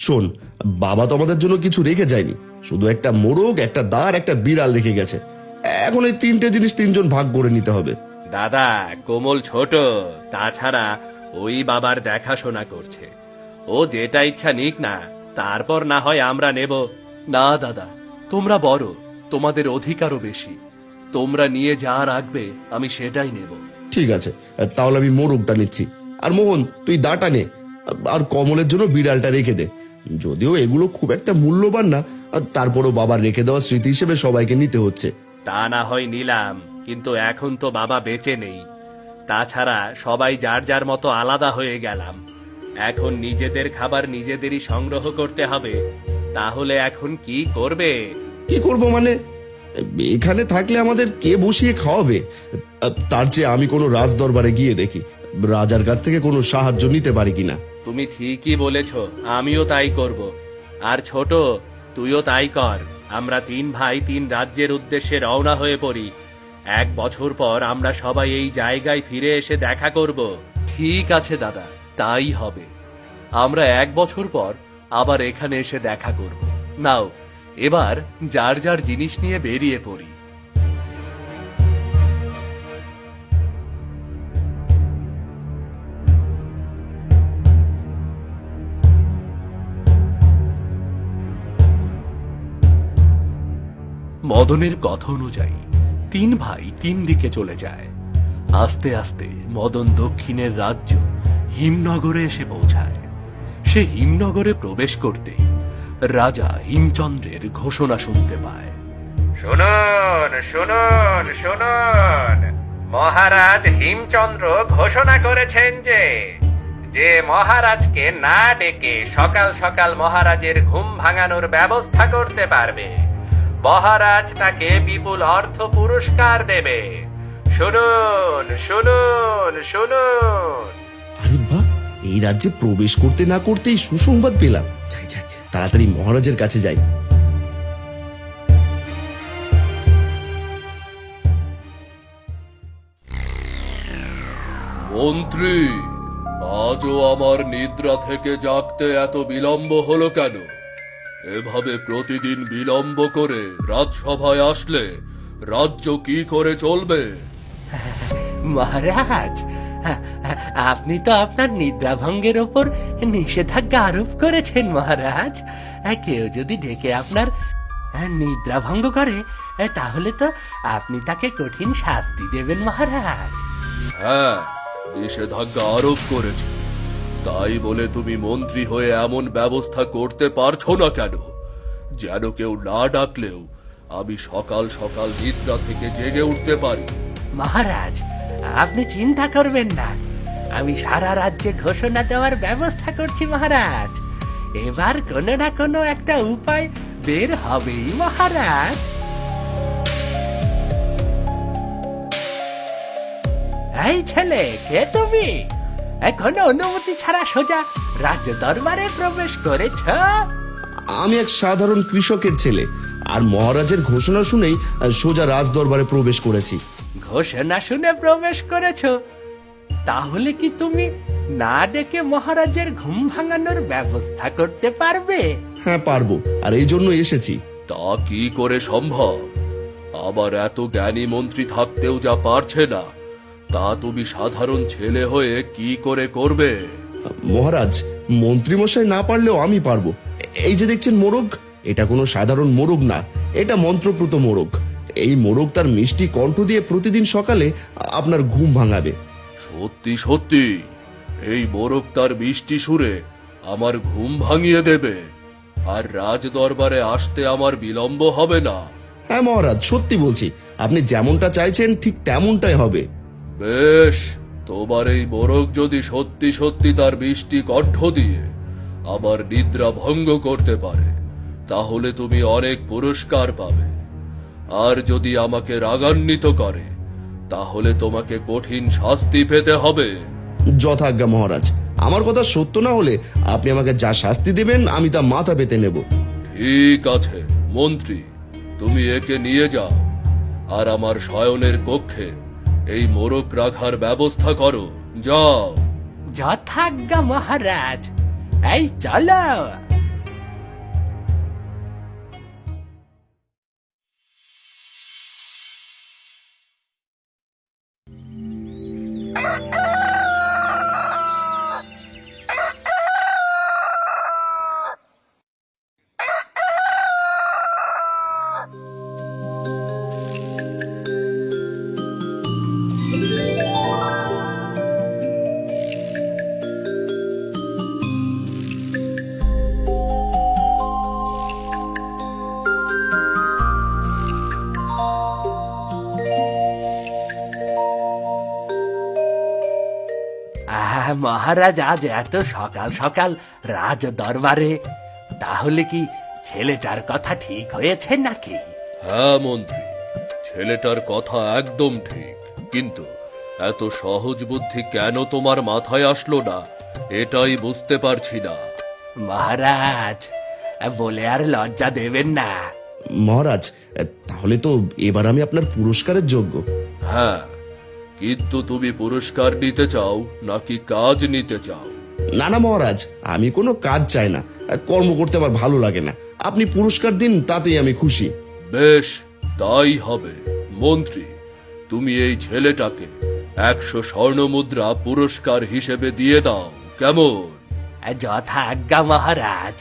শোন, বাবা তো আমাদের জন্য কিছু রেখে যায়নি, শুধু একটা মোরগ, একটা দাঁড়, একটা বিড়াল রেখে গেছে। এখন এই তিনটে জিনিস তিনজন ভাগ করে নিতে হবে। দাদা, কোমল ছোট, তাছাড়া ওই বাবার দেখাশোনা করছে। ও যেটা ইচ্ছা নিক না, তারপর না হয় আমরা নেব। না দাদা, তোমরা বড়, তোমাদের অধিকারও বেশি। তোমরা নিয়ে যা রাখবে আমি সেটাই নেব। ঠিক আছে, তাহলে আমি মোরগটা নিচ্ছি। আর মোহন, তুই দাঁটা নে, আর কমলের জন্য বিড়ালটা রেখে দে। যদিও এগুলো খুব একটা মূল্যবান না, তারপরও বাবার রেখে দেওয়া স্মৃতি হিসেবে সবাইকে নিতে হচ্ছে। তা না হয় নিলাম, কিন্তু এখন তো বাবা বেঁচে নেই। তাছাড়া সবাই যার যার মতো আলাদা হয়ে গেলাম। এখন নিজেদের খাবার নিজেদেরই সংগ্রহ করতে হবে। তাহলে এখন কি করবে? কি করব মানে? এখানে থাকলে আমাদের কে বসিয়ে খাওয়াবে? তার চেয়ে আমি কোনো রাজ দরবারে গিয়ে দেখি রাজার কাছ থেকে কোনো সাহায্য নিতে পারি কিনা। তুমি ঠিকই বলেছ, আমিও তাই করব। আর ছোট, তুইও তাই কর। আমরা তিন ভাই তিন রাজ্যের উদ্দেশ্যে রওনা হয়ে পড়ি। 1 বছর পর আমরা সবাই এই জায়গায় ফিরে এসে দেখা করব। ঠিক আছে দাদা, তাই হবে। আমরা 1 বছর পর আবার এখানে এসে দেখা করব। নাও, এবার যার যার জিনিস নিয়ে বেরিয়ে পড়ি। মদনের কথা অনুযায়ী 3 ভাই 3 দিকে চলে যায়। আস্তে আস্তে মদন দক্ষিণের রাজ্য হিমনগরে এসে পৌঁছায়। সে হিমনগরে প্রবেশ করতেই রাজা হিমচন্দ্রের ঘোষণা শুনতে পায়। শুনুন, শুনুন, শুনুন! মহারাজ হিমচন্দ্র ঘোষণা করেছেন যে মহারাজকে না ডেকে সকাল সকাল মহারাজের ঘুম ভাঙানোর ব্যবস্থা করতে পারবে, মহারাজ তাকে বিপুল অর্থ পুরস্কার দেবে। শুনুন, শুনুন, শুনুন! আরে বাহ, এই রাজ্যে প্রবেশ করতে না করতেই সুসংবাদ পেলাম। যাই যাই, তাড়াতাড়ি মহারাজের কাছে যাই। মন্ত্রী, আজও আমার নিদ্রা থেকে জাগতে এত বিলম্ব হলো কেন? এভাবে প্রতিদিন বিলম্ব করে রাজসভায় আসলে রাজ্য কি করে চলবে? মহারাজ, আপনি তো আপনার নিদ্রাভঙ্গের ওপর নিষেধাজ্ঞা আরোপ করেছেন মহারাজ। কেউ যদি ডেকে আপনার নিদ্রাভঙ্গ করে, তাহলে তো আপনি তাকে কঠিন শাস্তি দেবেন মহারাজ। হ্যাঁ, নিষেধাজ্ঞা আরোপ করেছে। তাই বলে তুমি মন্ত্রী হয়ে এমন ব্যবস্থা করতে পারছো না কেন যেন কেউ না ডাকলেও আমি সকাল সকাল নিদ্রা থেকে জেগে উঠতে পারি? মহারাজ, আপনি চিন্তা করবেন না, আমি সারা রাজ্যে ঘোষণা দেওয়ার ব্যবস্থা করছি মহারাজ। এবার কোনো না কোনো একটা উপায় বের হবেই মহারাজ। এই ছেলে, কে তুমি? কোনো অনুমতি ছাড়া সোজা রাজ্য দরবারে প্রবেশ করেছ? আমি এক সাধারণ কৃষকের ছেলে, আর মহারাজের ঘোষণা শুনেই সোজা রাজ দরবারে প্রবেশ করেছি। ঘোষণা শুনে প্রবেশ করেছ? তাহলে কি তুমি না ডেকে মহারাজের ঘুম ভাঙানোর ব্যবস্থা করতে পারবে? হ্যাঁ, পারবো, আর এই জন্য এসেছি। তা কি করে সম্ভব? আবার এত জ্ঞানী মন্ত্রী থাকতেও যা পারছে না, তা তুমি সাধারণ ছেলে হয়ে কি করে করবে? মহারাজ, মন্ত্রীমশাই না পারলেও আমি পারবো। এই যে দেখছেন মোরগ, এটা কোনো সাধারণ মোরগ না, এটা মন্ত্রপ্রত মোরগ। এই মোরগ তার মিষ্টি কণ্ঠ দিয়ে প্রতিদিন সকালে আপনার ঘুম ভাঙাবে। সত্যি সত্যি? এই মোরগ তার মিষ্টি সুরে আমার ঘুম ভাঙিয়ে দেবে, আর রাজ দরবারে আসতে আমার বিলম্ব হবে না? হ্যাঁ মহারাজ, সত্যি বলছি, আপনি যেমনটা চাইছেন ঠিক তেমনটাই হবে। বেশ, তোমার এই মোরগ যদি সত্যি সত্যি তার মিষ্টি কণ্ঠ দিয়ে আমার নিদ্রা ভঙ্গ করতে পারে, তাহলে তুমি অনেক পুরস্কার পাবে। আর যদি আমাকে রাগান্বিত করে, তাহলে তোমাকে কঠিন শাস্তি পেতে হবে। যথাজ্ঞা মহারাজ, আমার কথা সত্য না হলে আপনি আমাকে যা শাস্তি দেবেন আমি তা মাথা পেতে নেব। ঠিক আছে মন্ত্রী, তুমি একে নিয়ে যাও, আর আমার শয়নের কক্ষে এই মোরগ রাখার ব্যবস্থা করো। যাও। যথাজ্ঞা মহারাজ। এই চলো। মহারাজ আজ এত সকাল সকাল রাজ দরবারে, তাহলে কি ছেলেটার কথা ঠিক হয়েছে নাকি? হ্যাঁ মন্ত্রী, ছেলেটার কথা একদম ঠিক, কিন্তু এত সহজ বুদ্ধি কেন তোমার মাথায় আসলো না এটাই বুঝতে পারছি না। মহারাজ, বলে আর লজ্জা দেবেন না। মহারাজ, তাহলে তো এবার আমি আপনার পুরস্কারের যোগ্য। হ্যাঁ, কিন্তু তুমি পুরস্কার নিতে চাও নাকি কাজ নিতে চাও? না না মহারাজ, আমি কোনো কাজ চাই না, কর্ম করতে আমার ভালো লাগে না। আপনি পুরস্কার দিন, তাতেই আমি খুশি। বেশ, তাই হবে। মন্ত্রী, তুমি এই ছেলেটাকে 100 স্বর্ণমুদ্রা পুরস্কার হিসেবে দিয়ে দাও, কেমন? যথা আজ্ঞা মহারাজ।